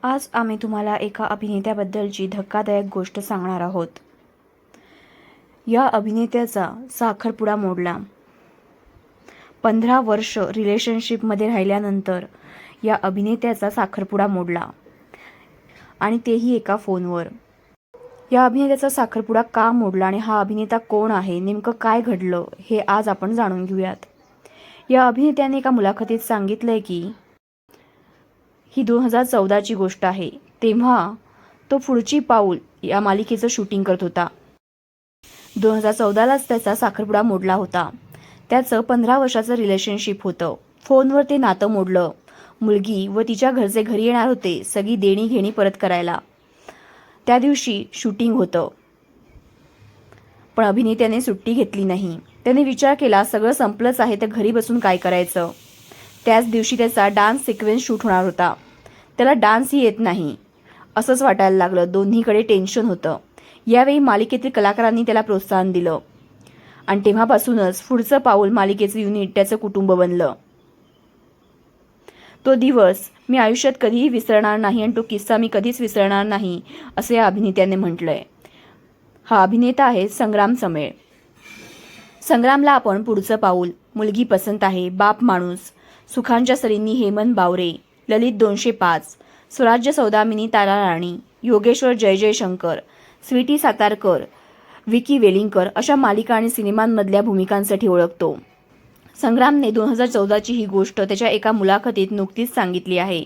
आज आम्ही तुम्हाला एका अभिनेत्याबद्दलची धक्कादायक गोष्ट सांगणार आहोत. या अभिनेत्याचा साखरपुडा मोडला. 15 वर्ष रिलेशनशिपमध्ये राहिल्यानंतर या अभिनेत्याचा साखरपुडा मोडला आणि तेही एका फोनवर. या अभिनेत्याचा साखरपुडा का मोडला आणि हा अभिनेता कोण आहे, नेमकं काय घडलं हे आज आपण जाणून घेऊयात. या अभिनेत्याने एका मुलाखतीत सांगितलंय की ही 2014ची गोष्ट आहे. तेव्हा तो पुढची पाऊल या मालिकेचं शूटिंग करत होता. 2014लाच त्याचा साखरपुडा मोडला होता. त्याचं 15 वर्षाचं रिलेशनशिप होतं. फोनवर ते नातं मोडलं. मुलगी व तिच्या घरचे घरी येणार होते सगळी देणी घेणी परत करायला. त्या दिवशी शूटिंग होतं, पण अभिनेत्याने सुट्टी घेतली नाही. त्याने विचार केला सगळं संपलंच आहे तर घरी बसून काय करायचं. त्याच दिवशी त्याचा डान्स सिक्वेन्स शूट होणार होता. त्याला डान्सही येत नाही असंच वाटायला लागलं. दोन्हीकडे टेन्शन होतं. यावेळी मालिकेतील कलाकारांनी त्याला प्रोत्साहन दिलं आणि तेव्हापासूनच पुढचं पाऊल मालिकेचं युनिट त्याचं कुटुंब बनलं. तो दिवस मी आयुष्यात कधीही विसरणार नाही आणि तो किस्सा मी कधीच विसरणार नाही असं या अभिनेत्याने म्हटलंय. हा अभिनेता आहे संग्राम समेळ. संग्रामला आपण पुढचं पाऊल, मुलगी पसंत आहे, बाप माणूस, सुखांच्या सरींनी हेमंत बावरे, ललित 205, स्वराज्य सौदामिनी तारा राणी, योगेश्वर जय जयशंकर, स्वीटी सातारकर, विकी वेलिंगकर अशा मालिका आणि सिनेमांमधल्या भूमिकांसाठी ओळखतो. संग्रामने 2014ची ही गोष्ट त्याच्या एका मुलाखतीत नुकतीच सांगितली आहे.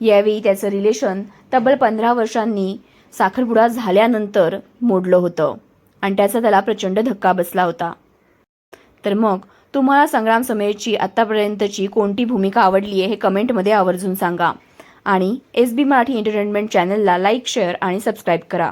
यावेळी त्याचं रिलेशन तब्बल 15 वर्षांनी साखरपुडा झाल्यानंतर मोडलं होतं आणि त्याला प्रचंड धक्का बसला होता. तर मग तुम्हाला संग्राम समेळची आत्तापर्यंतची कोणती भूमिका आवडली आहे हे कमेंटमध्ये आवर्जून सांगा आणि SB मराठी एंटरटेनमेंट चॅनलला लाईक, शेअर आणि सबस्क्राईब करा.